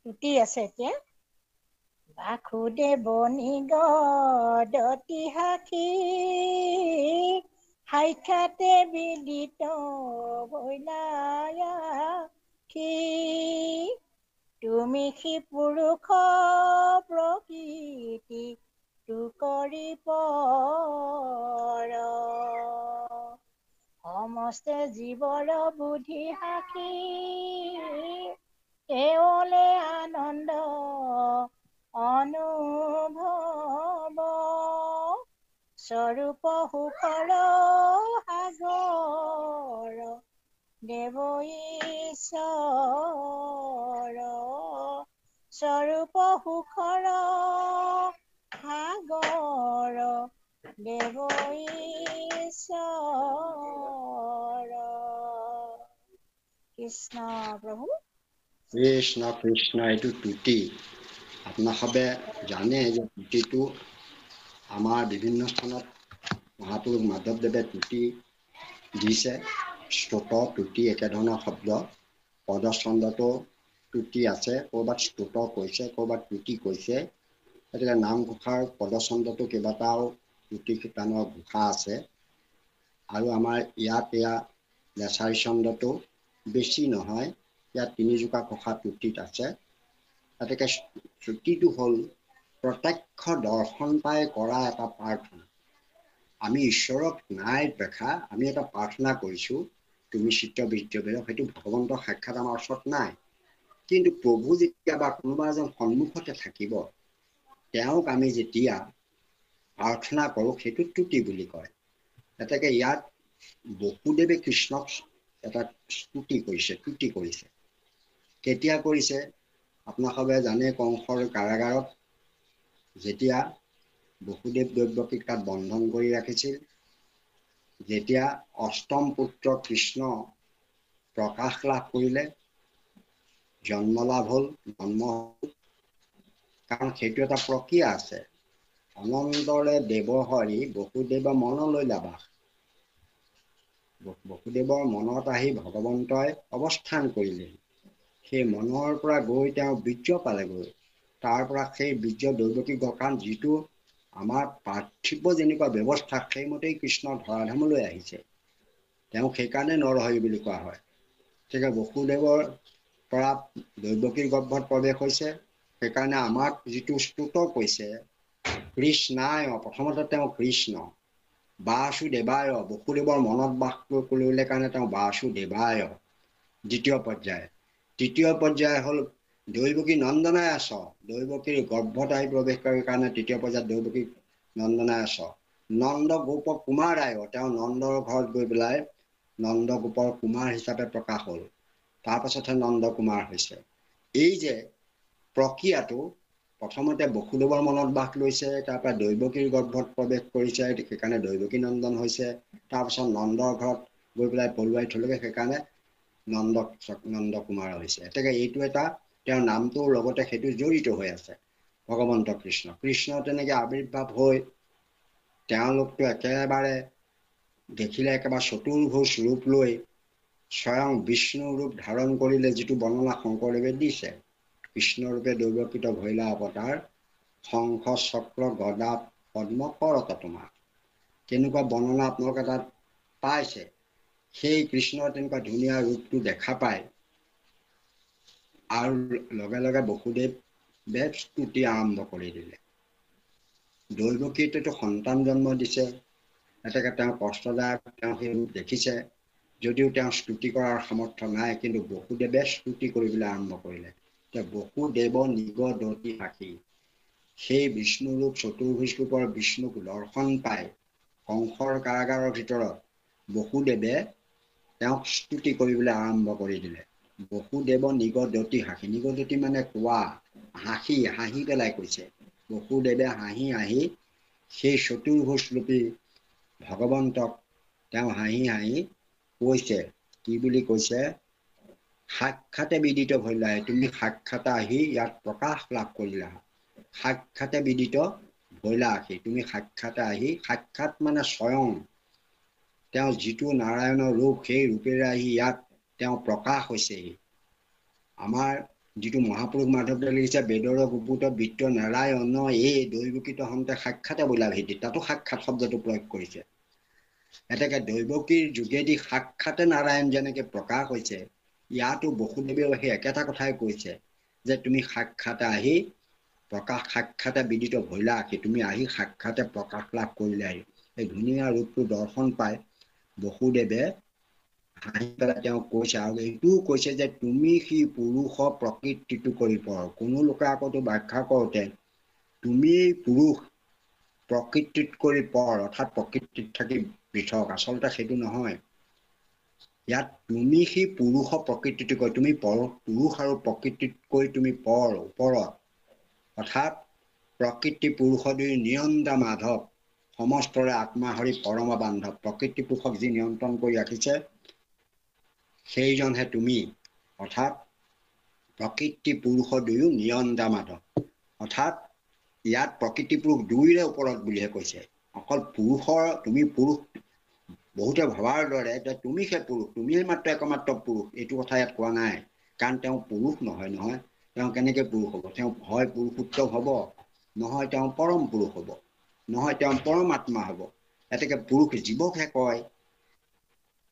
তুতি আছে এতিয়া। বাসুদেৱ নিগদতি সাক্ষী সাক্ষাতে বিদিত ভৈলায়াক্ষী তুমি সি পুৰুষ প্ৰকৃতি তু কৰি পৰ সমস্ত জীৱৰ বুদ্ধি সাক্ষী কেৱলে আনন্দ অনুভৱ স্বৰূপ সুখৰ সাগৰ দেৱ ঈশ্বৰ স্বৰূপ সুখৰ সাগৰ দেৱ ঈশ্বৰ। কৃষ্ণ প্ৰভু। কৃষ্ণ কৃষ্ণ। এইটো তুতি আপোনাসবে জানে যে তুতিটো আমাৰ বিভিন্ন স্থানত মহাপুৰুষ মাধৱদেৱে তুতি দিছে। স্তুত তুতি একেধৰণৰ শব্দ। পদস্কন্ধতো তুতি আছে, ক'ৰবাত স্তুত কৈছে, ক'ৰবাত তুতি কৈছে। গতিকে নামঘোষাৰ পদস্কন্ধতো কেইবাটাও তুতি শিতানৰ ঘোষা আছে। আৰু আমাৰ ইয়াত লেছাৰী ছন্দতো বেছি নহয়, ইয়াত তিনিজোপা ঘোষা তুতিত আছে। গতিকে তুতিটো হ'ল প্ৰত্যক্ষ দৰ্শন পাই কৰা এটা প্ৰাৰ্থনা। আমি ঈশ্বৰক নাই দেখা, আমি এটা প্ৰাৰ্থনা কৰিছোঁ তুমি চিত্ত বৃত্ত বেৰক, সেইটো ভগৱন্তৰ সাক্ষাৎ আমাৰ ওচৰত নাই। কিন্তু প্ৰভু যেতিয়া বা কোনোবা এজন সন্মুখতে থাকিব, তেওঁক আমি যেতিয়া প্ৰাৰ্থনা কৰোঁ সেইটো তুতি বুলি কয়। গতিকে ইয়াত বসুদেৱে কৃষ্ণক এটা স্তুতি কৰিছে, তুতি কৰিছে। কেতিয়া কৰিছে আপোনাসবে জানে, কংসৰ কাৰাগাৰত যেতিয়া বসুদেৱ দৈৱকীক তাত বন্ধন কৰি ৰাখিছিল, যেতিয়া অষ্টম পুত্ৰ কৃষ্ণ প্ৰকাশ লাভ কৰিলে, জন্ম লাভ হ'ল, কাৰণ সেইটো এটা প্ৰক্ৰিয়া আছে। অনন্তৰে দেৱ হৰি বসুদেৱ মনলৈ লাবাস। বসুদেৱৰ মনত আহি ভগৱন্তই অৱস্থান কৰিলে। সেই মনৰ পৰা গৈ তেওঁ বীৰ্য পালেগৈ। তাৰ পৰা সেই বীৰ্য দৈৱকী গকান যিটো আমাৰ পাৰ্থিৱ যেনেকুৱা ব্যৱস্থা, সেইমতেই কৃষ্ণ ধৰাধামলৈ আহিছে। তেওঁক সেইকাৰণে নৰহৰি বুলি কোৱা হয়। গতিকে বসুদেৱৰ পৰা দৈৱকীৰ গৰ্ভত প্ৰৱেশ হৈছে। সেইকাৰণে আমাক যিটো স্তুত কৈছে কৃষ্ণায়, প্ৰথমতে তেওঁ কৃষ্ণ। বাসুদেৱায়, বসুদেৱৰ মনত বাস কৰিলে কাৰণে তেওঁ বাসুদেৱায় দ্বিতীয় পৰ্যায়। তৃতীয় পৰ্যায় হ'ল দৈৱকী নন্দনাই আছ, দৈৱকীৰ গৰ্ভত আহি প্ৰৱেশ কৰাৰ কাৰণে তৃতীয় পৰ্যায়ত দৈৱকী নন্দনাই আছ। নন্দ গোপ কুমাৰায়, তেওঁ নন্দৰ ঘৰত গৈ পেলাই নন্দ গোপৰ কুমাৰ হিচাপে প্ৰকাশ হ'ল। তাৰপাছতহে নন্দ কুমাৰ হৈছে। এই যে প্ৰক্ৰিয়াটো প্ৰথমতে বসুদেৱৰ মনত বাস লৈছে, তাৰপৰা দৈৱকীৰ গৰ্ভত প্ৰৱেশ কৰিছে, সেইকাৰণে দৈৱকী নন্দন হৈছে। তাৰপাছত নন্দৰ ঘৰত গৈ পেলাই পলুৱাই থ'লেগৈ, সেইকাৰণে নন্দ কুমাৰ হৈছে। গতিকে এইটো এটা তেওঁৰ নামটোৰ লগতে সেইটো জড়িত হৈ আছে। ভগৱন্ত কৃষ্ণ কৃষ্ণ তেনেকৈ আৱিৰ্ভাৱ হৈ তেওঁলোকতো একেবাৰে দেখিলে একেবাৰে চতুৰ্ভুজ ৰূপ লৈ স্বয়ং বিষ্ণু ৰূপ ধাৰণ কৰিলে, যিটো বৰ্ণনা শংকৰদেৱে দিছে। কৃষ্ণৰূপে দৈৱকীত ভৈলা অৱতাৰ, শংখ চক্ৰ গদা পদ্ম কৰত তোমাৰ। কেনেকুৱা বৰ্ণনা আপোনালোকে তাত পাইছে। সেই কৃষ্ণৰ তেনেকুৱা ধুনীয়া ৰূপটো দেখা পায়। আৰু লগে লগে বসুদেৱে স্তুতি আৰম্ভ কৰি দিলে। দৈৱকীতো সন্তান জন্ম দিছে, গতিকে তেওঁ কষ্টদায়ক, তেওঁ সেই ৰূপ দেখিছে। যদিও তেওঁ স্তুতি কৰাৰ সামৰ্থ্য নাই, কিন্তু বসুদেৱে স্তুতি কৰিবলৈ আৰম্ভ কৰিলে। বসুদেৱ নিগদতি সাক্ষী, সেই বিষ্ণুৰূপ চতুৰ্ভুজ ৰূপৰ বিষ্ণুক দৰ্শন পাই কংসৰ কাৰাগাৰৰ ভিতৰত বসুদেৱে তেওঁক স্তুতি কৰিবলৈ আৰম্ভ কৰি দিলে। বসুদেৱ নিগদতি সাক্ষী, নিগদতি মানে কোৱা, হাঁহি, হাঁহি পেলাই কৈছে। বসুদেৱে হাঁহি হাঁহি সেই চতুৰ্ভুজৰূপী ভগৱন্তক তেওঁ হাঁহি হাঁহি কৈছে। কি বুলি কৈছে? সাক্ষাতে বিদিত ভৈলায়, তুমি সাক্ষাতে আহি ইয়াত প্ৰকাশ লাভ কৰিলা। সাক্ষাতে বিদিত ভৈলাসী, তুমি সাক্ষাতে আহি, সাক্ষাৎ মানে স্বয়ং তেওঁ যিটো নাৰায়ণৰ ৰূপ, সেই ৰূপেৰে আহি ইয়াত তেওঁ প্ৰকাশ হৈছেহি। আমাৰ যিটো মহাপুৰুষ মাধৱদেৱে লিখিছে বেদৰ গুপুত বিত্ত নাৰায়ণ এই দৈৱকীত হন্তে সাক্ষাতে বোলা ভেটি, তাতো সাক্ষাৎ শব্দটো প্ৰয়োগ কৰিছে। এতেকে দৈৱকীৰ যোগেদি সাক্ষাতে নাৰায়ণ যেনেকে প্ৰকাশ হৈছে, ইয়াতো বসুদেৱেও সেই একেটা কথাই কৈছে যে তুমি সাক্ষাতে আহি প্ৰকাশ সাক্ষাতে বিদিত ভৈলা আখি, তুমি আহি সাক্ষাতে প্ৰকাশ লাভ কৰিলে। আহি এই ধুনীয়া ৰূপটো দৰ্শন পাই বসুদেৱে হাঁহি পেলাই তেওঁ কৈছে, আৰু এইটোও কৈছে যে তুমি সি পুৰুষ প্ৰকৃতিটো কৰি পৰ। কোনো লোকে আকৌ ব্যাখ্যা কৰোঁতে তুমি পুৰুষ প্ৰকৃতিত কৰি পৰ, অৰ্থাৎ প্ৰকৃতিত থাকি পৃথক, আচলতে সেইটো নহয়। ইয়াত তুমি সি পুৰুষ প্ৰকৃতিটো কয়, তুমি পুৰুষ আৰু প্ৰকৃতিতকৈ তুমি পৰ, ওপৰত, অৰ্থাৎ প্ৰকৃতি পুৰুষ দুই নিয়ন্তা মাধৱ, সমস্তৰে আত্মা হৰি পৰম বান্ধৱ। প্ৰকৃতি পুৰুষক যি নিয়ন্ত্ৰণ কৰি ৰাখিছে সেইজনহে তুমি, অৰ্থাৎ প্ৰকৃতি পুৰুষ দুয়ো নিয়ন্তা মাধৱ। অৰ্থাৎ ইয়াত প্ৰকৃতি পুৰুষ দুইৰে ওপৰত বুলিহে কৈছে, অকল পুৰুষৰ, তুমি পুৰুষ বহুতে ভবাৰ দৰে যে তুমি সেই পুৰুষ, তুমিয়ে মাত্ৰ একমাত্ৰ পুৰুষ, এইটো কথা ইয়াত কোৱা নাই। কাৰণ তেওঁ পুৰুষ নহয়, তেওঁ কেনেকে পুৰুষ হ'ব? তেওঁ হয় পুৰুষোত্তম হ'ব, নহয় তেওঁ পৰম পুৰুষ হ'ব, নহয় তেওঁ পৰমাত্মা হ'ব। এতেকে পুৰুষ জীৱকহে কয়,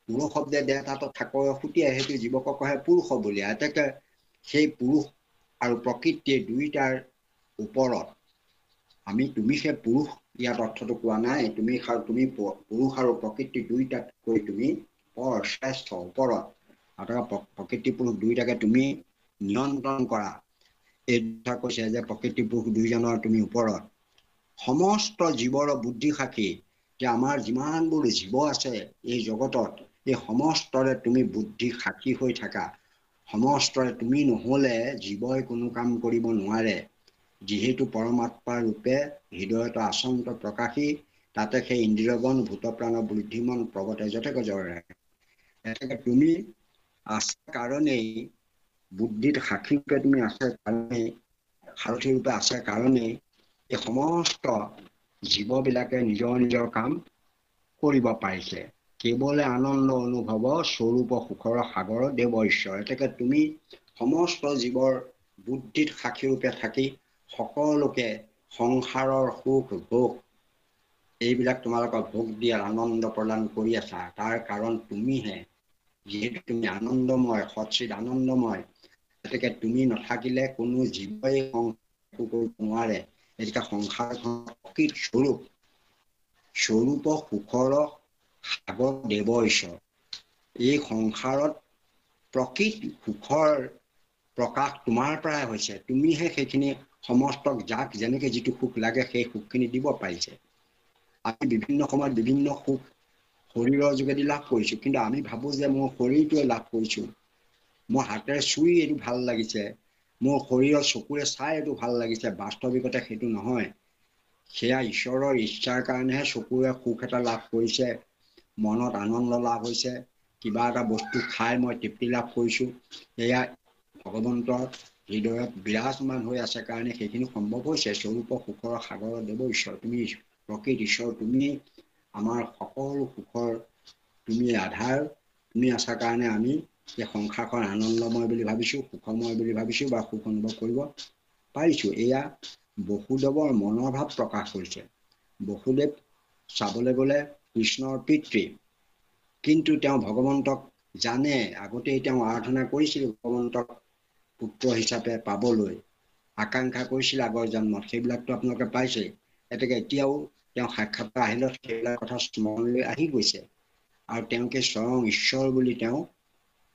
পুৰুষ শব্দে দেহ তাত থাকৰ সুটিয়াই সেইটো জীৱকক কয় পুৰুষ বুলি। এতেকে সেই পুৰুষ আৰু প্ৰকৃতিয়ে দুইটাৰ ওপৰত তুমি সেই পুৰুষ, ইয়াত অৰ্থটো কোৱা নাই। তুমি পুৰুষ আৰু প্ৰকৃতি দুইটাতকৈ তুমি পৰ, শ্ৰেষ্ঠ, ওপৰত, আৰু প্ৰকৃতি পুৰুষ দুইটাকে তুমি নিয়ন্ত্ৰণ কৰা। এই কথা কৈছে যে প্ৰকৃতি পুৰুষ দুইজনৰ তুমি ওপৰত। সমস্ত জীৱৰ বুদ্ধি সাক্ষী, যে আমাৰ যিমানবোৰ জীৱ আছে এই জগতত, এই সমস্তৰে তুমি বুদ্ধি সাক্ষী হৈ থাকা। সমস্তৰে তুমি নহলে জীৱই কোনো কাম কৰিব নোৱাৰে। যিহেতু পৰমাত্মা ৰূপে হৃদয়ত আচন্ত প্ৰকাশী, তাতে সেই ইন্দ্ৰিয়গণ ভূত প্ৰাণ বুদ্ধিমন প্ৰগতে যথেক জৰে। এতেকে তুমি আছে কাৰণেই, বুদ্ধিত সাক্ষী ৰূপে তুমি আছে কাৰণেই, সাৰথী ৰূপে আছে কাৰণেই এই সমস্ত জীৱবিলাকে নিজৰ নিজৰ কাম কৰিব পাৰিছে। কেৱলে আনন্দ অনুভৱ স্বৰূপ সুখৰ সাগৰ দেৱ ঈশ্বৰ। এতেকে তুমি সমস্ত জীৱৰ বুদ্ধিত সাক্ষী ৰূপে থাকি সকলোকে সংসাৰৰ সুখ ভোগ এইবিলাক তোমালোকক ভোগ দিয়াৰ আনন্দ প্ৰদান কৰি আছা। তাৰ কাৰণ তুমিহে, যিহেতু তুমি আনন্দময়, সচ্চিদ আনন্দময়। গতিকে তুমি নাথাকিলে কোনো জীৱই কৰিব নোৱাৰে। এতিয়া সংসাৰখন প্ৰকৃত স্বৰূপ সুখৰ সাগৰ দেৱ ঈশ্বৰ। এই সংসাৰত প্ৰকৃত সুখৰ প্ৰকাশ তোমাৰ পৰাই হৈছে। তুমিহে সেইখিনি সমস্তক যাক যেনেকে যিটো সুখ লাগে সেই সুখখিনি দিব পাৰিছে। আমি বিভিন্ন সময়ত বিভিন্ন সুখ শৰীৰৰ যোগেদি লাভ কৰিছো, কিন্তু আমি ভাবো যে মোৰ শৰীৰটোৱে লাভ কৰিছো, মই হাতেৰে চুই এইটো ভাল লাগিছে, মোৰ শৰীৰৰ চকুৰে চাই এইটো ভাল লাগিছে। বাস্তৱিকতে সেইটো নহয়। সেয়া ঈশ্বৰৰ ইচ্ছাৰ কাৰণেহে চকুৰে সুখ এটা লাভ কৰিছে, মনত আনন্দ লাভ হৈছে, কিবা এটা বস্তু খাই মই তৃপ্তি লাভ কৰিছো। এয়া ভগৱন্তৰ হৃদয়ত বিৰাজমান হৈ আছে কাৰণে সেইখিনি সম্ভৱ হৈছে। স্বৰূপ সুখৰ সাগৰ দেৱ ঈশ্বৰ, তুমি প্ৰকৃত ঈশ্বৰ, তুমি আমাৰ সকলো সুখৰ তুমি আধাৰ। তুমি আছা কাৰণে আমি এই সংসাৰখন আনন্দময় বুলি ভাবিছো, সুখময় বুলি ভাবিছো, বা সুখ অনুভৱ কৰিব পাৰিছো। এয়া বসুদেৱৰ মনৰ ভাৱ প্ৰকাশ কৰিছে। বসুদেৱ চাবলৈ গ'লে কৃষ্ণৰ পিতৃ, কিন্তু তেওঁ ভগৱন্তক জানে, আগতেই তেওঁ আৰাধনা কৰিছিল ভগৱন্তক পুত্ৰ হিচাপে পাবলৈ, আকাংক্ষা কৰিছিল আগৰ জন্মত, সেইবিলাকতো আপোনালোকে পাইছে। গতিকে এতিয়াও তেওঁ সাক্ষাৎ আহিলত সেইবিলাক কথা স্মৰণলৈ আহি গৈছে, আৰু তেওঁকে স্বয়ং ঈশ্বৰ বুলি তেওঁ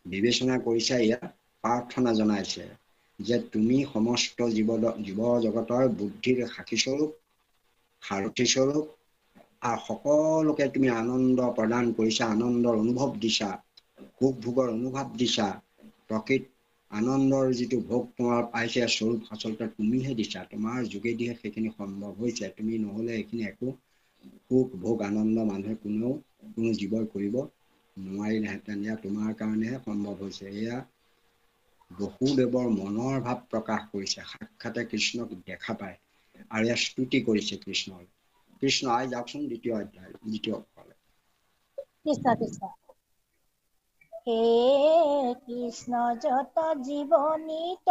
বিবেচনা কৰিছে। ইয়াত প্ৰাৰ্থনা জনাইছে যে তুমি সমস্ত জীৱ জগতৰ বুদ্ধিৰ সাক্ষীস্বৰূপ, সাৰথীস্বৰূপ, আৰু সকলোকে তুমি আনন্দ প্ৰদান কৰিছা, আনন্দৰ অনুভৱ দিছা, সুখ ভোগৰ অনুভৱ দিছা। প্ৰকৃত আনন্দৰ যিটো ভোগ তোমাৰ পাইছে স্বৰূপ আচলতে তুমিহে দিছা, তোমাৰ যোগেদিহে সেইখিনি সম্ভৱ হৈছে। তুমি নহলে এইখিনি একো সুখ ভোগ আনন্দ মানুহে কোনো জীৱই কৰিব নোৱাৰিলেহেঁতেন। এয়া তোমাৰ কাৰণেহে সম্ভৱ হৈছে। এয়া বসুদেৱৰ মনৰ ভাৱ প্ৰকাশ কৰিছে, সাক্ষাতে কৃষ্ণক দেখা পায়, আৰু এয়া স্তুতি কৰিছে কৃষ্ণৰ। কৃষ্ণ আই যাওকচোন দ্বিতীয় অধ্যায়, দ্বিতীয় ফালে। কৃষ্ণ কৃষ্ণ। হে কৃষ্ণ যত জীৱনিত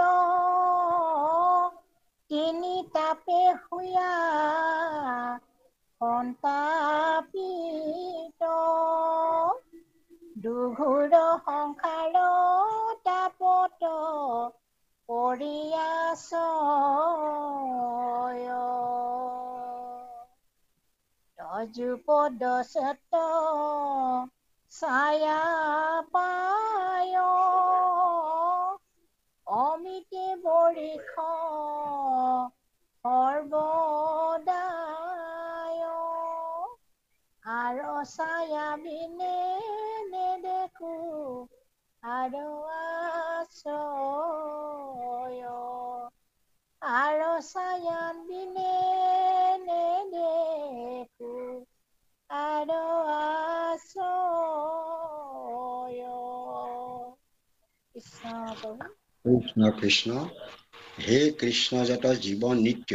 তিনি তাপে শুয়া সন্তাপিত দুঘোৰ সংসাৰ তাপত পৰিয়াছয় তজুপদ সত ছায়া পায় অমিতে বৰিষ সৰ্বদায় আৰু ছায়া বিনে নেদেখো আৰু আশ্ৰয় আৰু ছায়া বিনে নেদেখো আৰু আশ্ৰয় কৃষ্ণ প্ৰভু। কৃষ্ণ কৃষ্ণ। হে কৃষ্ণ যত জীৱ নিত্য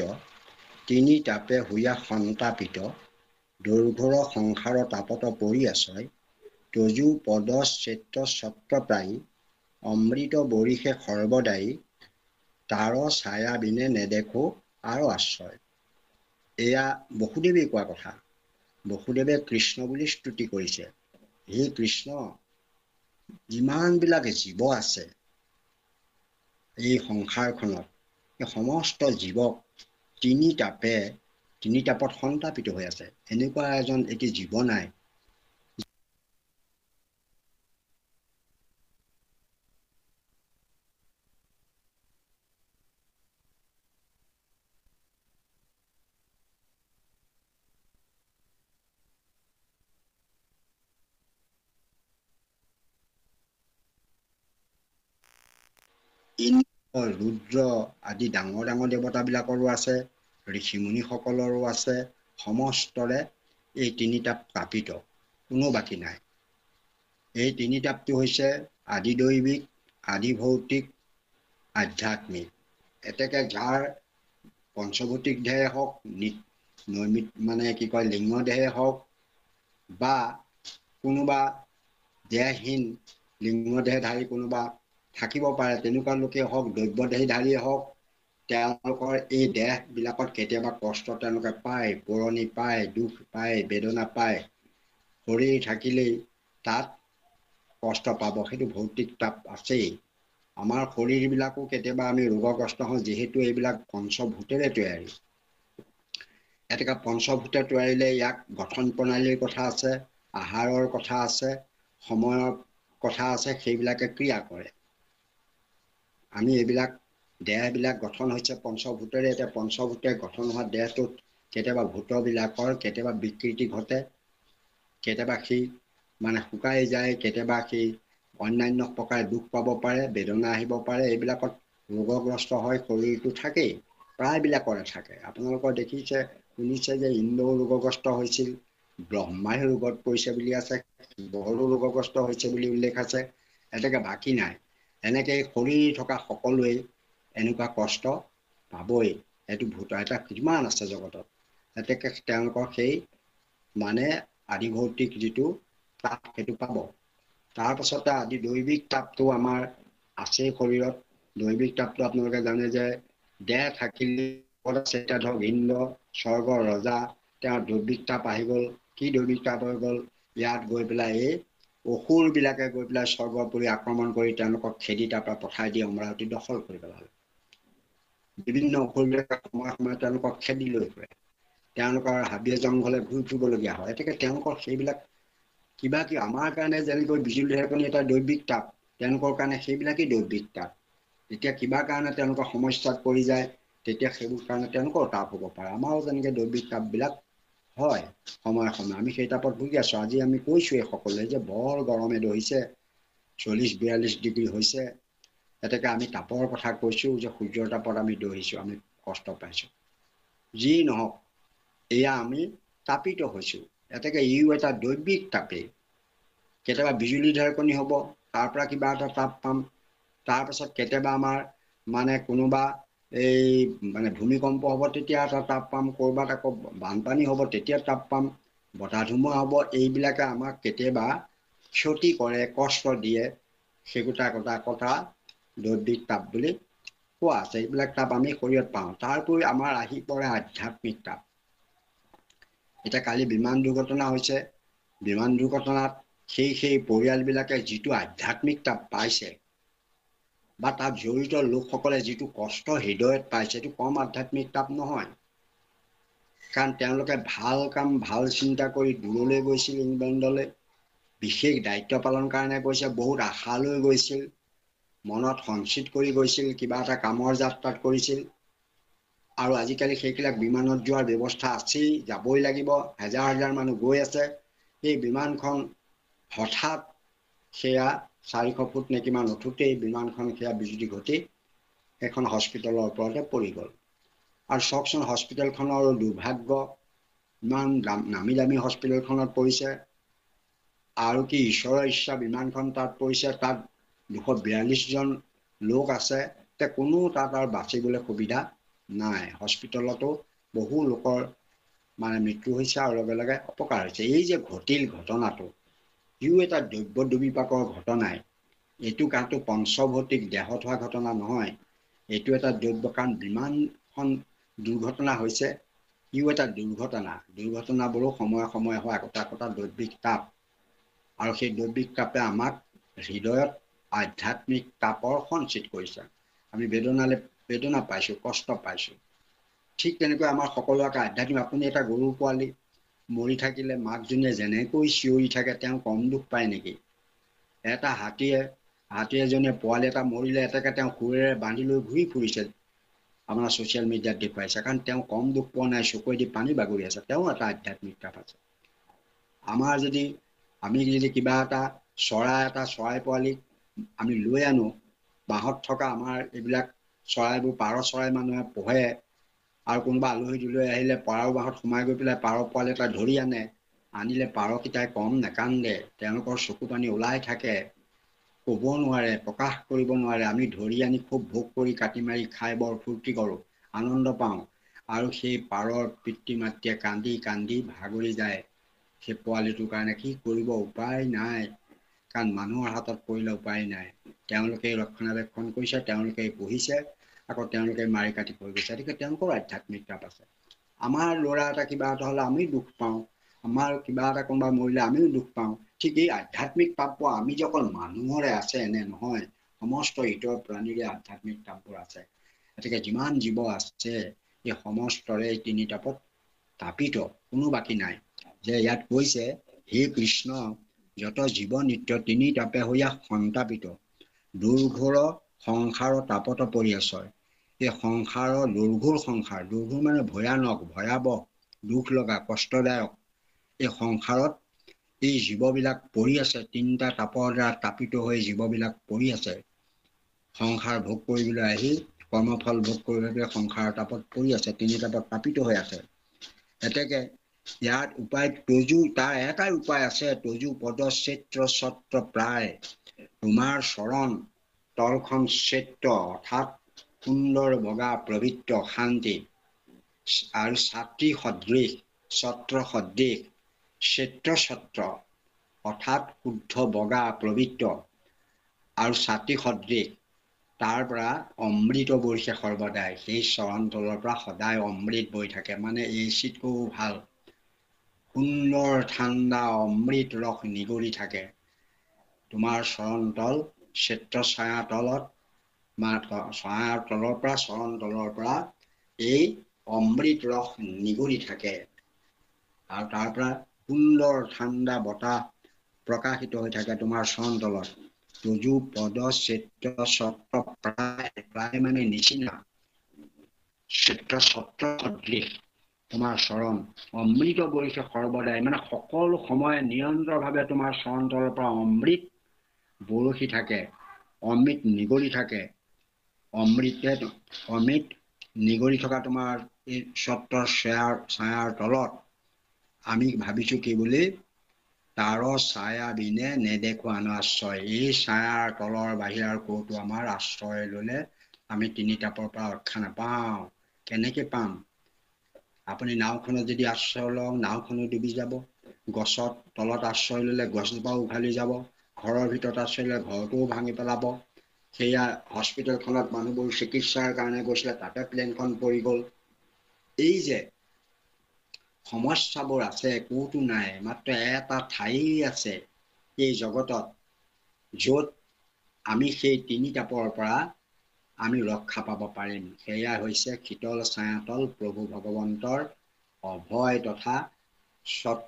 তিনি তাপে হুয়া সন্তাপিত দুৰ্ঘোৰ সংসাৰ তাপত পৰি আছয় তজু পদ চেত্ৰ ছত্ৰপ্ৰায়ী অমৃত বৰিষে সৰ্বদায়ী তাৰ ছায়া বিনে নেদেখো আৰু আশ্ৰয়। এয়া বসুদেৱে কোৱা কথা। বসুদেৱে কৃষ্ণ বুলি স্তুতি কৰিছে। হে কৃষ্ণ, যিমানবিলাক জীৱ আছে এই সংসাৰখনত, এই সমস্ত জীৱক তিনি তাপত সন্তাপিত হৈ আছে। এনেকুৱা এটি জীৱ নাই ইন্দ্ৰ ৰুদ্ৰ আদি ডাঙৰ ডাঙৰ দেৱতাবিলাকৰো আছে, ঋষিমুনিসকলৰো আছে। সমস্তৰে এই তিনি তাপ তাপিত, কোনো বাকী নাই। এই তিনি তাপটো হৈছে আদি দৈবিক, আদি ভৌতিক, আধ্যাত্মিক। এতেকে যাৰ পঞ্চভৌতিক দেহে হওক, নৈমিত লিংগ দেহে হওক, বা কোনোবা দেহহীন লিংগ দেহধাৰী কোনোবা থাকিব পাৰে, তেনেকুৱা লোকেই হওক, দ্ৰব্যদেহীধাৰীয়ে হওক, তেওঁলোকৰ এই দেহবিলাকত কেতিয়াবা কষ্ট তেওঁলোকে পায়, পোৰণি পায়, দুখ পায়, বেদনা পায়। শৰীৰ থাকিলেই তাত কষ্ট পাব, সেইটো ভৌতিক তাপ আছেই। আমাৰ শৰীৰবিলাকো কেতিয়াবা আমি ৰোগগ্ৰস্ত হওঁ, যিহেতু এইবিলাক পঞ্চভূতেৰে তৈয়াৰী। এতেকে পঞ্চভূতে তৈয়াৰিলে ইয়াক গঠন প্ৰণালীৰ কথা আছে, আহাৰৰ কথা আছে, সময়ৰ কথা আছে, সেইবিলাকে ক্ৰিয়া কৰে। আমি এইবিলাক দেহবিলাক গঠন হৈছে পঞ্চভূতেৰে। এতিয়া পঞ্চভূতে গঠন হোৱা দেহটোত কেতিয়াবা ভূতবিলাকৰ কেতিয়াবা বিকৃতি ঘটে, কেতিয়াবা সি শুকাই যায়, কেতিয়াবা সি অন্যান্য প্ৰকাৰে দুখ পাব পাৰে, বেদনা আহিব পাৰে, এইবিলাকত ৰোগগ্ৰস্ত হয়। শৰীৰটো থাকেই, প্ৰায়বিলাকৰে থাকে। আপোনালোকৰ দেখিছে শুনিছে যে ইন্দ্ৰও ৰোগগ্ৰস্ত হৈছিল, ব্ৰহ্মাই ৰোগত পৰিছে বুলি আছে, শিৱৰো ৰোগগ্ৰস্ত হৈছে বুলি উল্লেখ আছে। এতেকে বাকী নাই। এনেকে শৰীৰ থকা সকলোৱেই এনেকুৱা কষ্ট পাবই। এইটো এটা কিমান আছে জগতত। এতেকে তেওঁলোকৰ সেই আদি ভৌতিক যিটো তাপ, সেইটো পাব। তাৰপাছতে আদি দৈবিক তাপটো আমাৰ আছেই শৰীৰত। দৈবিক তাপটো আপোনালোকে জানে যে দেহ থাকিলে এতিয়া ধৰক ইন্দ্ৰ স্বৰ্গৰ ৰজা, তেওঁৰ দৈবিক তাপ আহি গ'ল। কি দৈবিক তাপ হৈ গ'ল? ইয়াত গৈ পেলাই এই অসুৰবিলাকে গৈ পেলাই স্বৰ্গপুৰী আক্ৰমণ কৰি তেওঁলোকক খেদি তাৰ পৰা পঠাই দি অমৰাৱতী দখল কৰি পেলালে। বিভিন্ন অসুৰবিলাকে সময়ে সময়ে তেওঁলোকক খেদি লৈ ফুৰে। তেওঁলোকৰ হাবিয়ে জংঘলে ঘূৰি ফুৰিবলগীয়া হয়। গতিকে তেওঁলোকৰ সেইবিলাক কিবা আমাৰ কাৰণে যেনেকৈ বিজুলী ঢেৰেকণি এটা দৈবিক তাপ, তেওঁলোকৰ কাৰণে সেইবিলাকেই দৈবিক তাপ। যেতিয়া কিবা কাৰণে তেওঁলোকৰ সমস্যাত পৰি যায়, তেতিয়া সেইবোৰ কাৰণে তেওঁলোকৰ তাপ হ'ব পাৰে। আমাৰো যেনেকৈ দৈবিক তাপবিলাক হয় সময়ে সময়ে, আমি সেই তাপত ভুগি আছোঁ। আজি আমি কৈছোঁৱেই সকলোৱে যে বৰ গৰমে ধৰিছে, 40-42 ডিগ্ৰী হৈছে। এতেকে আমি তাপৰ কথা কৈছোঁ যে সূৰ্যৰ তাপত আমি দৌৰিছোঁ, আমি কষ্ট পাইছোঁ। যি নহওক, এয়া আমি তাপিত হৈছোঁ। এতেকে ইও এটা দৈবিক তাপেই। কেতিয়াবা বিজুলী ঢেৰেকণি হ'ব, তাৰ পৰা কিবা এটা তাপ পাম। তাৰপাছত কেতিয়াবা আমাৰ কোনোবা এই ভূমিকম্প হ'ব, তেতিয়া এটা তাপ পাম। ক'ৰবাত আকৌ বানপানী হ'ব, তেতিয়া তাপ পাম। বতাহ ধুমুহা হ'ব। এইবিলাকে আমাক কেতিয়াবা ক্ষতি কৰে, কষ্ট দিয়ে, সেইগোটা কথা দৈবিক তাপ বুলি কোৱা আছে। এইবিলাক তাপ আমি শৰীৰত পাওঁ। তাৰ উপৰি আমাৰ আহি পৰে আধ্যাত্মিক তাপ। এতিয়া কালি বিমান দুৰ্ঘটনা হৈছে, বিমান দুৰ্ঘটনাত সেই পৰিয়ালবিলাকে যিটো আধ্যাত্মিক তাপ পাইছে বা তাত জড়িত লোকসকলে যিটো কষ্ট হৃদয়ত পাইছে, সেইটো কম আধ্যাত্মিক তাপ নহয়। কাৰণ তেওঁলোকে ভাল কাম, ভাল চিন্তা কৰি দূৰলৈ গৈছিল, ইংলেণ্ডলৈ বিশেষ দায়িত্ব পালন কাৰণে গৈছে, বহুত আশা লৈ গৈছিল, মনত সঞ্চিত কৰি গৈছিল, কিবা এটা কামৰ যাত্ৰাত কৰিছিল। আৰু আজিকালি সেইবিলাক বিমানত যোৱাৰ ব্যৱস্থা আছেই, যাবই লাগিব, হাজাৰ হাজাৰ মানুহ গৈ আছে। এই বিমানখন হঠাৎ সেয়া 400 ফুট নে কিমান উঠোতেই বিমানখন সেয়া বিজুতি ঘটি এখন হস্পিটেলৰ ওপৰতে পৰি গ'ল। আৰু চাওকচোন হস্পিটেলখনৰ দুৰ্ভাগ্য, ইমান নামী দামী হস্পিটেলখনত পৰিছে, আৰু কি ঈশ্বৰৰ ইচ্ছা বিমানখন তাত পৰিছে, তাত 242 জন লোক আছে, কোনো তাত আৰু বাচিবলৈ সুবিধা নাই। হস্পিটেলতো বহু লোকৰ মৃত্যু হৈছে আৰু লগে লগে অপকাৰ হৈছে। এই যে ঘটিল ঘটনাটো, ইও এটা দ্ৰব্য দুৰ্বিপাকৰ ঘটনাই। এইটো কাৰণটো পঞ্চভৌতিক দেহত হোৱা ঘটনা নহয়, এইটো এটা দ্ৰব্য, কাৰণ বিমানখন দুৰ্ঘটনা হৈছে, ইও এটা দুৰ্ঘটনাবোৰো সময়ে সময়ে হোৱা একোটা দৈবিক তাপ। আৰু সেই দৈবিক তাপে আমাক হৃদয়ত আধ্যাত্মিক তাপৰ সঞ্চিত কৰিছে। আমি বেদনা পাইছোঁ, কষ্ট পাইছোঁ। ঠিক তেনেকৈ আমাৰ সকলোকে আধ্যাত্মিক, আপুনি এটা গৰু পোৱালি মৰি থাকিলে মাকজনীয়ে যেনেকৈ চিঞৰি থাকে, তেওঁ কম দুখ পায় নেকি? এটা হাতী এজনীয়ে পোৱালি এটা মৰিলে এতেকে তেওঁ কোৰেৰে বান্ধি লৈ ঘূৰি ফুৰিছে, আপোনাৰ ছ'চিয়েল মিডিয়াত দেখুৱাইছে, কাৰণ তেওঁ কম দুখ পোৱা নাই, চকুৱেদি পানী বাগৰি আছে, তেওঁ এটা আধ্যাত্মিক তাপ আছে। আমি যদি কিবা এটা চৰাই পোৱালিক আমি লৈ আনো, বাঁহত থকা আমাৰ এইবিলাক চৰাইবোৰ, পাৰ চৰাই মানুহে পোহে, আৰু কোনোবা আলহী দুলহী আহিলে পাৰৰ বাঁহত সোমাই গৈ পেলাই পাৰ পোৱালি এটা ধৰি আনিলে পাৰকেইটাই কম নেকান্দে, তেওঁলোকৰ চকু পানী ওলাই থাকে, ক'ব নোৱাৰে, প্ৰকাশ কৰিব নোৱাৰে। আমি ধৰি আনি খুব ভোগ কৰি কাটি মাৰি খাই বৰ ফূৰ্তি কৰোঁ, আনন্দ পাওঁ। আৰু সেই পাৰৰ পিতৃ মাতৃয়ে কান্দি কান্দি ভাগৰি যায় সেই পোৱালিটোৰ কাৰণে। কি কৰিব, উপায় নাই, কাৰণ মানুহৰ হাতত পৰিলে উপায় নাই। তেওঁলোকে ৰক্ষণাবেক্ষণ কৰিছে, তেওঁলোকে পুহিছে, আকৌ তেওঁলোকে মাৰি কাটি কৰি গৈছে। গতিকে তেওঁলোকৰ আধ্যাত্মিক তাপ আছে। আমাৰ ল'ৰা এটা কিবা এটা হ'লে আমি দুখ পাওঁ, আমাৰ কিবা এটা কোনোবা মৰিলে আমিও দুখ পাওঁ। ঠিক এই আধ্যাত্মিক তাপবোৰ আমি যে অকল মানুহৰে আছে এনে নহয়, সমস্ত ইতৰ প্ৰাণীৰে আধ্যাত্মিক তাপবোৰ আছে। গতিকে যিমান জীৱ আছে, এই সমস্তৰে এই তিনি তাপত তাপিত, কোনো বাকী নাই। যে ইয়াত কৈছে, হে কৃষ্ণ, যত জীৱ নিত্য তিনি তাপে হৈয়া সন্তাপিত, দুৰ্ঘোৰ সংসাৰ তাপত পৰি আছয়। এই সংসাৰৰ দুৰ্ঘোৰ সংসাৰ, দুৰ্ঘোৰ মানে ভয়ানক, ভয়াৱহ, দুখ লগা, কষ্টদায়ক। এই সংসাৰত এই জীৱবিলাক পৰি আছে, তিনিটা তাপৰ দ্বাৰা তাপিত হৈ জীৱবিলাক পৰি আছে। সংসাৰ ভোগ কৰিবলৈ আহি, কৰ্মফল ভোগ কৰিবলৈ সংসাৰৰ তাপত পৰি আছে, তিনি তাপত তাপিত হৈ আছে। এতেকে ইয়াত উপায় তজু, তাৰ এটাই উপায় আছে, তজু পদ চেত্ৰ ছত্ৰ প্ৰায়, তোমাৰ চৰণ তলখন চেত্ৰ, অৰ্থাৎ সুন্দৰ বগা পবিত্ৰ শান্তি, আৰু ছাত্ৰী সদৃশ, ছত্ৰ সদৃশ, চেত্ৰ ছত্ৰ, অৰ্থাৎ শুদ্ধ বগা পবিত্ৰ আৰু ছাতি সদৃশ, তাৰ পৰা অমৃত বৈছে সৰ্বদাই। সেই চৰণ তলৰ পৰা সদায় অমৃত বৈ থাকে, মানে এই চিতকৈও ভাল, সুন্দৰ ঠাণ্ডা অমৃত ৰস নিগৰি থাকে। তোমাৰ চৰণ তল চেত্ৰ ছায়া তলত, ছায়াৰ তলৰ পৰা, চৰণ তলৰ পৰা এই অমৃত ৰস নিগৰি থাকে, আৰু তাৰ পৰা সুন্দৰ ঠাণ্ডা বতাহ প্ৰকাশিত হৈ থাকে তোমাৰ চৰণ তলত। তজু পদ চেত্ৰ ছত্ৰ প্ৰায়, প্ৰায় মানে নিচিনা, চেত্ৰ ছত্ৰ সদৃশ তোমাৰ চৰণ, অমৃত বৈছে সৰ্বদাই, মানে সকলো সময়ে নিৰন্তৰভাৱে তোমাৰ চৰণ তলৰ পৰা অমৃত বৰষি থাকে, অমৃত নিগৰি থাকে। অমৃত নিগৰি থকা তোমাৰ এই ছত্ৰৰ ছায়াৰ তলত আমি ভাবিছোঁ কি বুলি, তাৰ ছায়া বিনে নেদেখো আন আশ্ৰয়। এই ছায়াৰ তলৰ বাহিৰে আৰু ক'তো আমাৰ আশ্ৰয় ল'লে আমি তিনি তাপৰ পৰা ৰক্ষা নাপাওঁ। কেনেকে পাম? আপুনি নাওখনত যদি আশ্ৰয় লওঁ, নাওখনো ডুবি যাব। গছৰ তলত আশ্ৰয় ল'লে গছজোপাও উঘালি যাব, ঘৰৰ ভিতৰত আশ্ৰয় ল'লে ঘৰটোও ভাঙি পেলাব। সেয়া হস্পিটেলখনত মানুহবোৰ চিকিৎসাৰ কাৰণে গৈছিলে, তাতে প্লেনখন পৰি গ'ল। এই যে সমস্যাবোৰ আছে, ক'তো নাই, মাত্ৰ এটা ঠাই আছে এই জগতত য'ত আমি সেই তিনি তাপৰ পৰা আমি ৰক্ষা পাব পাৰিম। সেয়া হৈছে শীতল ছায়াতল প্ৰভু ভগৱন্তৰ অভয় তথা শ্বেত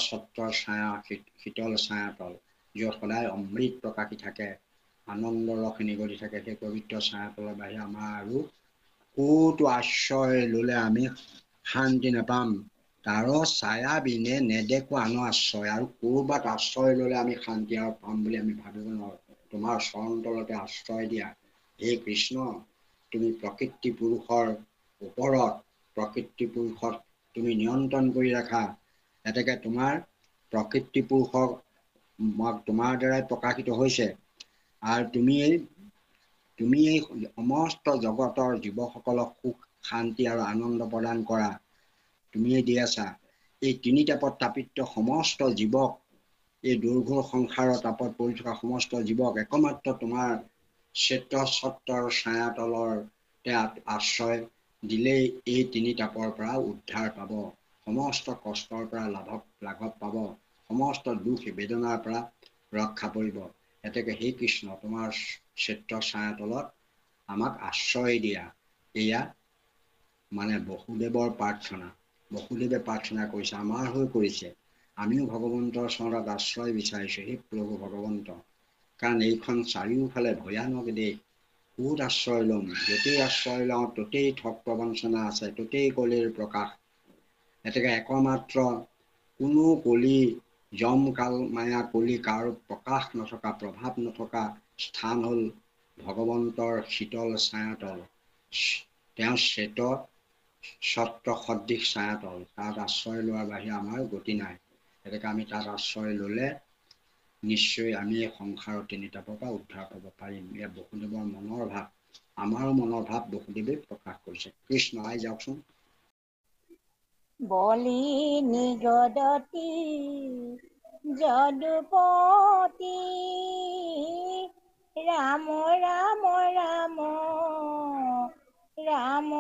ছত্ৰৰ ছায়া, শীতল ছায়াতল, য'ত সদায় অমৃত প্ৰকাশি থাকে, আনন্দ ৰস নিগৰি থাকে। সেই পবিত্ৰ ছায়াতলৰ বাহিৰে আমাৰ আৰু ক'তো আশ্ৰয় ল'লে আমি শান্তি নাপাম। তাৰো ছায়া বিনে নেদেখো আনৰ আশ্ৰয়, আৰু ক'ৰবাত আশ্ৰয় ল'লে আমি শান্তি আৰু পাম বুলি আমি ভাবিব নোৱাৰোঁ। তোমাৰ চৰণ তলতে আশ্ৰয় দিয়া হে কৃষ্ণ। তুমি প্ৰকৃতি পুৰুষৰ ওপৰত, প্ৰকৃতি পুৰুষক তুমি নিয়ন্ত্ৰণ কৰি ৰাখা। এতেকে তোমাৰ প্ৰকৃতি পুৰুষক তোমাৰ দ্বাৰাই প্ৰকাশিত হৈছে, আৰু তুমি এই সমস্ত জগতৰ জীৱসকলক সুখ শান্তি আৰু আনন্দ প্ৰদান কৰা। তুমিয়ে দি আছা এই তিনি তাপত তাপিত সমস্ত জীৱক, এই দুৰ্ঘৰ সংসাৰৰ তাপত পৰি থকা সমস্ত জীৱক একমাত্ৰ তোমাৰ শ্বেত ছত্ৰৰ ছায়াতলতে আশ্ৰয় দিলেই এই তিনি তাপৰ পৰা উদ্ধাৰ পাব, সমস্ত কষ্টৰ পৰা লাঘৱ পাব, সমস্ত দুখ বেদনাৰ পৰা ৰক্ষা পৰিব। এতেকে হে কৃষ্ণ, তোমাৰ শ্বেত ছায়াতলত আমাক আশ্ৰয় দিয়া। এয়া মানে বসুদেৱৰ প্ৰাৰ্থনা। বসুদেৱে প্ৰাৰ্থনা কৰিছে, আমাৰ হৈ কৰিছে। আমিও ভগৱন্তৰ চৰণত আশ্ৰয় বিচাৰিছোঁ, সেই প্ৰভু ভগৱন্ত। কাৰণ এইখন চাৰিওফালে ভয়ানক দেশ, ক'ত আশ্ৰয় ল'ম? য'তেই আশ্ৰয় লওঁ ততেই ঠগ প্ৰবঞ্চনা আছে, ততেই কলিৰ প্ৰকাশ। এতেকে একমাত্ৰ কোনো কলি যম কাল মায়া কলি কাৰো প্ৰকাশ নথকা, প্ৰভাৱ নথকা স্থান হ'ল ভগৱন্তৰ শীতল ছায়াতল। তেওঁ শ্বেত ছত্ৰ সদৃশ ছায়াতল, তাত আশ্ৰয় লোৱাৰ বাহিৰে আমাৰ গতি নাই। গতিকে আমি তাত আশ্ৰয় ল'লে নিশ্চয় আমি এই সংসাৰৰ তিনি তাপৰ পৰা উদ্ধাৰ পাব পাৰিম। এয়া বসুদেৱৰ মনৰ ভাৱ, আমাৰো মনৰ ভাৱ বসুদেৱে প্ৰকাশ কৰিছে। কৃষ্ণ আই যাওকচোন। বলি নিগদতি যদুপতি ৰাম ৰাম ৰাম ৰাম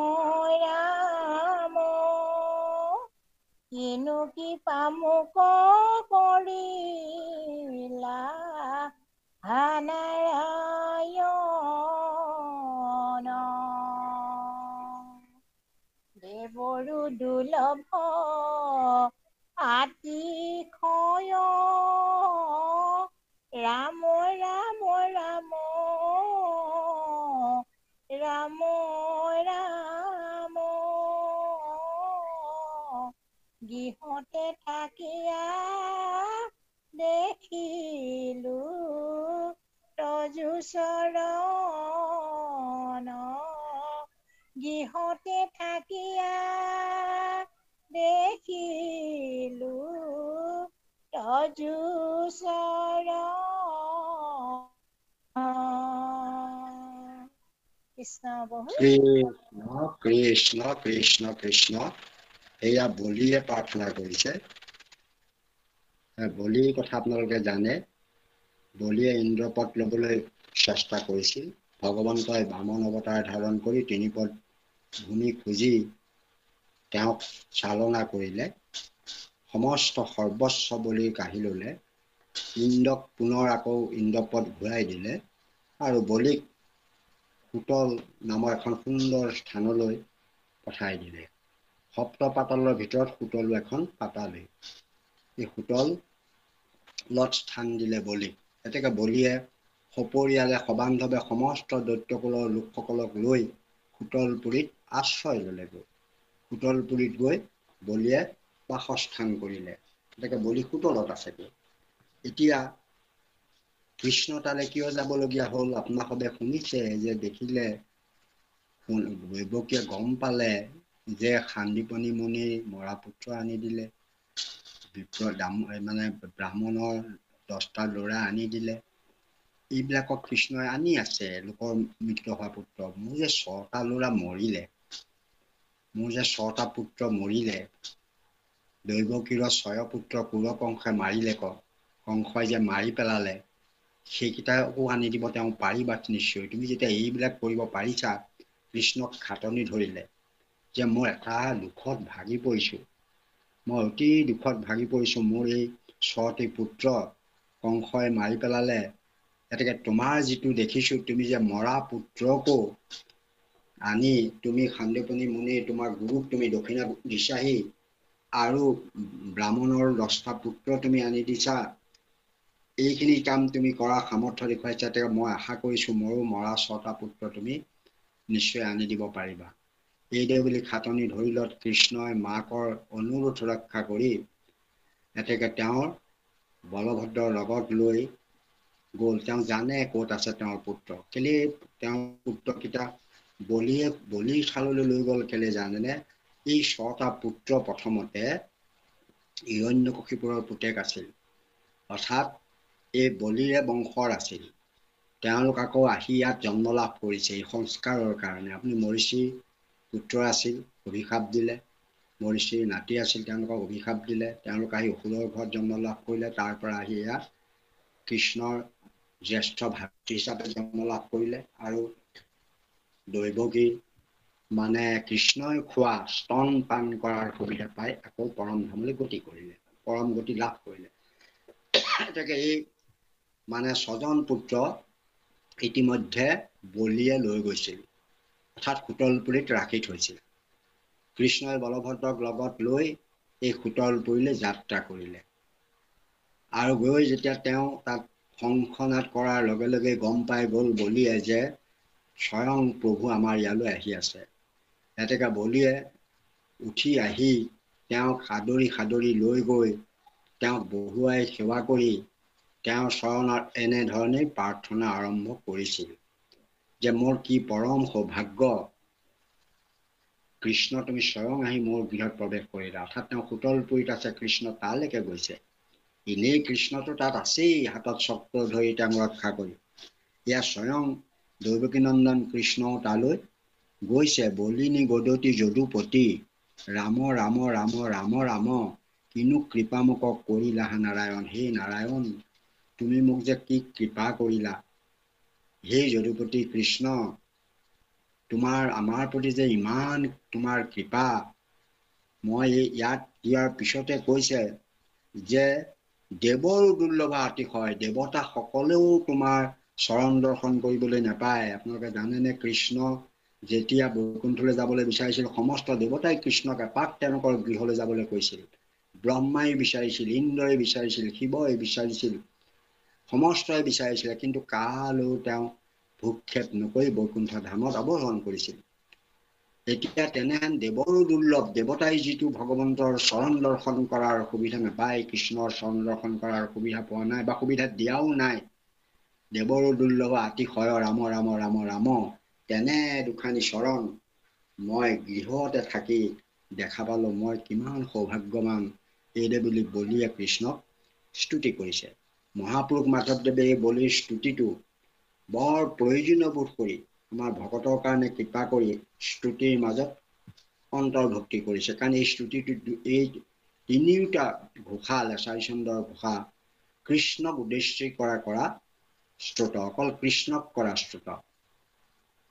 ৰাম, কিনো কি পামুক কৰিলা নাৰায়ণ, দেৱৰু দুৰ্লভ আতিশয়, ৰাম ৰাম ৰাম ৰাম ৰাম, গৃহতে থাকিয়া দেখিলো তজু চৰণ, গৃহতে থাকিয়া দেখিলো তজু চৰণ। কৃষ্ণ বহু কৃষ্ণ কৃষ্ণ কৃষ্ণ কৃষ্ণ। এয়া বলিয়ে প্ৰাৰ্থনা কৰিছে। বলিৰ কথা আপোনালোকে জানে, বলিয়ে ইন্দ্ৰপদ ল'বলৈ চেষ্টা কৰিছিল। ভগৱন্তই বামন অৱতাৰ ধাৰণ কৰি তিনিপদ ভূমি খুজি তেওঁক চালনা কৰিলে, সমস্ত সৰ্বস্ব বলিৰ কাঢ়ি ল'লে, ইন্দ্ৰক পুনৰ আকৌ ইন্দ্ৰপদ ঘূৰাই দিলে, আৰু বলিক সুতল নামৰ এখন সুন্দৰ স্থানলৈ পঠাই দিলে। সপ্ত পাতালৰ ভিতৰত সুতলো এখন পাতালেই। এই সুতলত স্থান দিলে বলিক। গতিকে বলিয়ে সপৰিয়ালে সবান্ধৱে সমস্ত দৈত্যকুলৰ লোকসকলক লৈ সুতলপুৰীত আশ্ৰয় ল'লেগৈ। সুতলপুৰীত গৈ বলিয়ে বাসস্থান কৰিলে। গতিকে বলি সুতলত আছেগৈ। এতিয়া কৃষ্ণ তালে কিয় যাবলগীয়া হ'ল? আপোনালোকে শুনিছে যে দেখিলে, দৈৱকীয়ে গম পালে যে সান্দীপনী মুনিৰ মৰা পুত্ৰ আনি দিলে, মানে ব্ৰাহ্মণৰ 10টা ল'ৰা আনি দিলে। এইবিলাকক কৃষ্ণই আনি আছে, লোকৰ মৃত হোৱা পুত্ৰ। মোৰ যে 6টা ল'ৰা মৰিলে, মোৰ যে 6টা পুত্ৰ মৰিলে, দৈৱকীৰ 6 পুত্ৰ কুলকংসে মাৰিলে কংসই যে মাৰি পেলালে, সেইকেইটাকো আনি দিব তেওঁ পাৰিবা নিশ্চয়। তুমি যেতিয়া এইবিলাক কৰিব পাৰিছা, কৃষ্ণক খাটনি ধৰিলে যে মই এটা দুখত ভাগি পৰিছোঁ, মই অতি দুখত ভাগি পৰিছোঁ, মোৰ এই 6টি পুত্ৰ কংসই মাৰি পেলালে। গতিকে তোমাৰ যিটো দেখিছোঁ, তুমি যে মৰা পুত্ৰকো আনি তুমি সান্দপনী মুনি তোমাৰ গুৰুক তুমি দক্ষিণা দিছাহি, আৰু ব্ৰাহ্মণৰ 10টা পুত্ৰ তুমি আনি দিছা, এইখিনি কাম তুমি কৰা সামৰ্থ্য দেখুৱাইছা। তেওঁ মই আশা কৰিছোঁ মোৰো মৰা 6টা পুত্ৰ তুমি নিশ্চয় আনি দিব পাৰিবা। এইদৰে বুলি খাটনি ধৰিলত কৃষ্ণই মাকৰ অনুৰোধ ৰক্ষা কৰি এতেকে তেওঁৰ বলভদ্ৰৰ লগত লৈ গ'ল। তেওঁ জানে ক'ত আছে তেওঁৰ পুত্ৰ। কেলে তেওঁৰ পুত্ৰকেইটা বলিৰ থাললৈ লৈ গ'ল কেলে জানেনে? এই 6টা পুত্ৰ প্ৰথমতে হিৰণ্যকশিপুৰৰ পুতেক আছিল, অৰ্থাৎ এই বলিৰে বংশৰ আছিল। তেওঁলোক আকৌ আহি ইয়াত জন্ম লাভ কৰিছে এই সংস্কাৰৰ কাৰণে। আপুনি মৰিষিৰ পুত্ৰ আছিল, অভিশাপ দিলে, মৰিষিৰ নাতি আছিল, তেওঁলোকক অভিশাপ দিলে, তেওঁলোক আহি অসুৰৰ ঘৰত জন্ম লাভ কৰিলে, তাৰ পৰা আহি ইয়াত কৃষ্ণৰ জ্যেষ্ঠ ভাতৃ হিচাপে জন্ম লাভ কৰিলে, আৰু দৈৱকী মানে কৃষ্ণই খোৱা স্তন পান কৰাৰ সুবিধা পাই আকৌ পৰম ধামলৈ গতি কৰিলে, পৰম গতি লাভ কৰিলে। গতিকে এই মানে 6জন পুত্ৰ ইতিমধ্যে বলিয়ে লৈ গৈছিল, অৰ্থাৎ সুতলপুৰীত ৰাখি থৈছিল। কৃষ্ণই বলভদ্ৰক লগত লৈ এই সুতলপুৰীলৈ যাত্ৰা কৰিলে, আৰু গৈ যেতিয়া তেওঁ তাত শংখনাদ কৰাৰ লগে লগে গম পাই গ'ল বলিয়ে যে স্বয়ং প্ৰভু আমাৰ ইয়ালৈ আহি আছে। এতেকে বলিয়ে উঠি আহি তেওঁক সাদৰি সাদৰি লৈ গৈ তেওঁক বহুৱাই সেৱা কৰি তেওঁৰ চৰণত এনেধৰণেই প্ৰাৰ্থনা আৰম্ভ কৰিছিল যে মোৰ কি পৰম সৌভাগ্য, কৃষ্ণ তুমি স্বয়ং আহি মোৰ গৃহত প্ৰৱেশ কৰিলা। অৰ্থাৎ তেওঁ সুতলপুৰীত আছে, কৃষ্ণ তালৈকে গৈছে। এনেই কৃষ্ণটো তাত আছেই, হাতত চক্ৰ ধৰি তেওঁক ৰক্ষা কৰি। এয়া স্বয়ং দৈৱকীনন্দন কৃষ্ণও তালৈ গৈছে। বলিনী গদতি যদুপতি, ৰাম ৰাম ৰাম ৰাম ৰাম, কিনো কৃপা মোক কৰিলা নাৰায়ণ। হে নাৰায়ণ, তুমি মোক যে কি কৃপা কৰিলা, হে যদুপতি কৃষ্ণ, তোমাৰ আমাৰ প্ৰতি যে ইমান তোমাৰ কৃপা। মই ইয়াত ইয়াৰ পিছতে কৈছে যে দেৱৰো দুৰ্লভা অতিশয়, দেৱতা সকলেও তোমাৰ চৰণ দৰ্শন কৰিবলৈ নাপায়। আপোনালোকে জানেনে, কৃষ্ণ যেতিয়া বৈকুণ্ঠলৈ যাবলৈ বিচাৰিছিল, সমস্ত দেৱতাই কৃষ্ণক এপাক তেওঁলোকৰ গৃহলৈ যাবলৈ কৈছিল। ব্ৰহ্মাই বিচাৰিছিল, ইন্দ্ৰই বিচাৰিছিল, শিৱই বিচাৰিছিল, সমস্তই বিচাৰিছিলে, কিন্তু কালৈও তেওঁ ভূক্ষেপ নকৰি বৈকুণ্ঠ ধামত অৱতৰণ কৰিছিল। এতিয়া তেনেহেন দেৱৰো দুৰ্লভ, দেৱতাই যিটো ভগৱন্তৰ চৰণ দৰ্শন কৰাৰ সুবিধা নাপায়, কৃষ্ণৰ চৰণ দৰ্শন কৰাৰ সুবিধা পোৱা নাই বা সুবিধা দিয়াও নাই, দেৱৰো দুৰ্লভ অতিশয় ৰাম ৰাম ৰাম ৰাম, তেনে দুখানি চৰণ মই গৃহতে থাকি দেখা পালো, মই কিমান সৌভাগ্যৱান। এইদৰে বুলি বলিয়ে কৃষ্ণক স্তুতি কৰিছে। মহাপুৰুষ মাধৱদেৱে এই বলিৰ স্তুতিটো বৰ প্ৰয়োজনীয় বোধ কৰি আমাৰ ভকতৰ কাৰণে কৃপা কৰি স্তুতিৰ মাজত অন্তৰ্ভুক্তি কৰিছে। কাৰণ এই স্তুতিটো এই তিনিওটা ঘোষা, লেছাৰী চন্দৰ ঘোষা কৃষ্ণক উদ্দেশ্য কৰা স্তুত, অকল কৃষ্ণক কৰা স্তুত,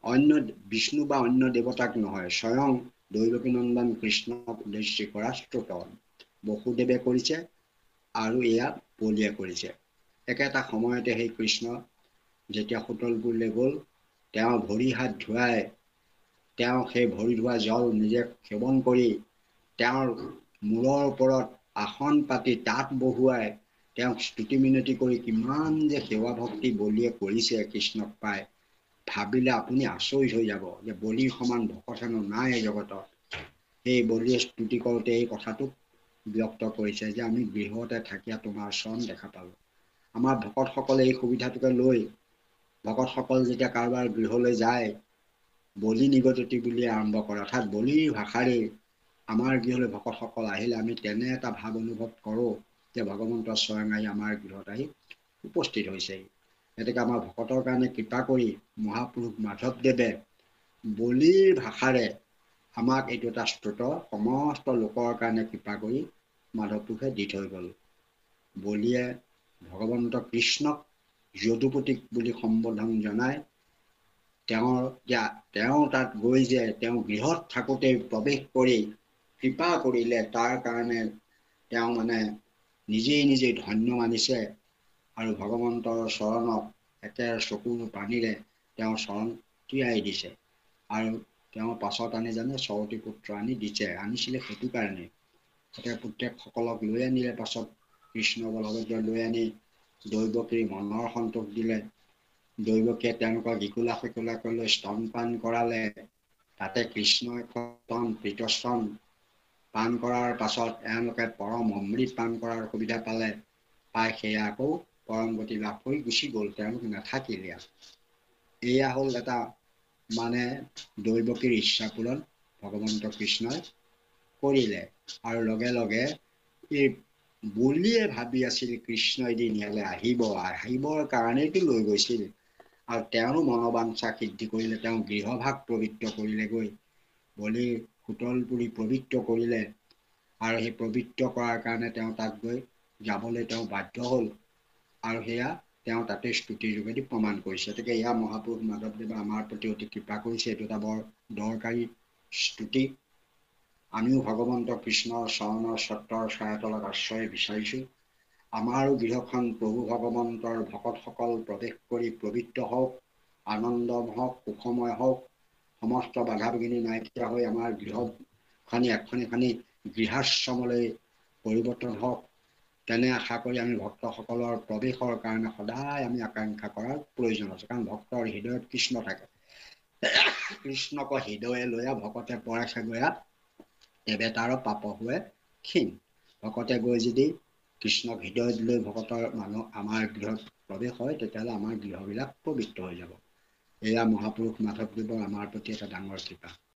অন্য বিষ্ণু বা অন্য দেৱতাক নহয়, স্বয়ং দৈৱকীনন্দন কৃষ্ণক উদ্দেশ্য কৰা স্তুত বসুদেৱে কৰিছে আৰু এয়া বলিয়ে কৰিছে। একেটা সময়তে সেই কৃষ্ণ যেতিয়া সুতলপুৰলৈ গ'ল, তেওঁ ভৰি হাত ধুৱাই তেওঁ সেই ভৰি ধোৱা জল নিজে সেৱন কৰি তেওঁৰ মূৰৰ ওপৰত আসন পাতি তাত বহুৱাই তেওঁক স্তুতি মিনতি কৰি কিমান যে সেৱা ভক্তি বলিয়ে কৰিছে কৃষ্ণক পাই, ভাবিলে আপুনি আচৰিত হৈ যাব যে বলিৰ সমান ভকত হেনো নাই এই জগতত। সেই বলিয়ে স্তুতি কৰোঁতে এই কথাটোক ব্যক্ত কৰিছে যে আমি গৃহতে থাকিয়া তোমাৰ চৰণ দেখা পালোঁ। আমাৰ ভকতসকলে এই সুবিধাটোকে লৈ ভকতসকল যেতিয়া কাৰোবাৰ গৃহলৈ যায়, বলি নিগদতি বুলি আৰম্ভ কৰে, অৰ্থাৎ বলিৰ ভাষাৰেই আমাৰ গৃহলৈ ভকতসকল আহিলে আমি তেনে এটা ভাৱ অনুভৱ কৰোঁ যে ভগৱন্ত স্বয়ং আহি আমাৰ গৃহত আহি উপস্থিত হৈছেহি। গতিকে আমাৰ ভকতৰ কাৰণে কৃপা কৰি মহাপুৰুষ মাধৱদেৱে বলিৰ ভাষাৰে আমাক এইটো এটা স্তুত সমস্ত লোকৰ কাৰণে কৃপা কৰি মাধৱটোকহে দি থৈ গ'ল। বলিয়ে ভগৱন্ত কৃষ্ণক যদুপতিক বুলি সম্বোধন জনাই তেওঁ তাত গৈ যে তেওঁ গৃহত থাকোঁতে প্ৰৱেশ কৰি কৃপা কৰিলে, তাৰ কাৰণে তেওঁ মানে নিজেই ধন্য মানিছে আৰু ভগৱন্তৰ চৰণত একেৰ চকুৰ পানীৰে তেওঁ চৰণ তিয়াই দিছে। আৰু তেওঁ পাছত আনি জানে চৰতী পুত্ৰ আনি দিছে, আনিছিলে সেইটো কাৰণে তাতে পুত্ৰেকসকলক লৈ আনিলে। পাছত কৃষ্ণ বলভদ্ৰ লৈ আনি দৈৱকীৰ মনৰ সন্তোষ দিলে। দৈৱকীয়ে তেওঁলোকক ইকুলা সিকুলাকৈ লৈ স্তনপান কৰালে। তাতে কৃষ্ণই প্ৰীতস্তন পান কৰাৰ পাছত এওঁলোকে পৰম অমৃত পান কৰাৰ সুবিধা পালে। পাই সেয়া আকৌ পৰম গতি লাভ কৰি গুচি গ'ল, তেওঁলোক নাথাকিলে। এয়া হ'ল এটা মানে দৈৱকীৰ ইচ্ছা পূৰণ ভগৱন্ত কৃষ্ণই কৰিলে। আৰু লগে লগে এই বলিয়ে ভাবি আছিল কৃষ্ণ এদিন ইয়ালৈ আহিবৰ কাৰণেইতো লৈ গৈছিল। আৰু তেওঁৰো মনোবাঞ্ছা সিদ্ধি কৰিলে, তেওঁ গৃহভাগ পবিত্ৰ কৰিলেগৈ। বলিৰ শোতলপুৰি পবিত্ৰ কৰিলে আৰু সেই পবিত্ৰ কৰাৰ কাৰণে তেওঁ তাত গৈ যাবলৈ তেওঁ বাধ্য হ'ল। আৰু সেয়া তেওঁ তাতে স্তুতিৰ যোগেদি প্ৰমাণ কৰিছে। গতিকে এয়া মহাপুৰুষ মাধৱদেৱে আমাৰ প্ৰতি অতি কৃপা কৰিছে। এইটো এটা বৰ দৰকাৰী স্তুতি। আমিও ভগৱন্ত কৃষ্ণৰ চৰণৰ ছত্ৰৰ ছায়াতলত আশ্ৰয় বিচাৰিছোঁ। আমাৰো গৃহখন প্ৰভু ভগৱন্তৰ ভকতসকল প্ৰৱেশ কৰি পবিত্ৰ হওক, আনন্দ হওক, সুখময় হওক, সমস্ত বাধা বিঘিনি নাইকিয়া হৈ আমাৰ গৃহখনি এখনি গৃহাশ্ৰমলৈ পৰিৱৰ্তন হওক, তেনে আশা কৰি আমি ভক্তসকলৰ প্ৰৱেশৰ কাৰণে সদায় আমি আকাংক্ষা কৰাৰ প্ৰয়োজন আছে। কাৰণ ভক্তৰ হৃদয়ত কৃষ্ণ থাকে। কৃষ্ণক হৃদয়ে লৈয়া ভকতে পৰাইছে গয়া, এবে তাৰ পাপ हुए ক্ষীণ। ভকতে গৈ যদি কৃষ্ণক হৃদয়ত লৈ ভকতৰ মানুহ আমাৰ গৃহত প্ৰৱেশ হয়, তেতিয়াহ'লে আমাৰ গৃহবিলাক পবিত্ৰ হৈ যাব। এয়া মহাপুৰুষ মাধৱদেৱৰ আমাৰ প্ৰতি এটা ডাঙৰ কৃপা।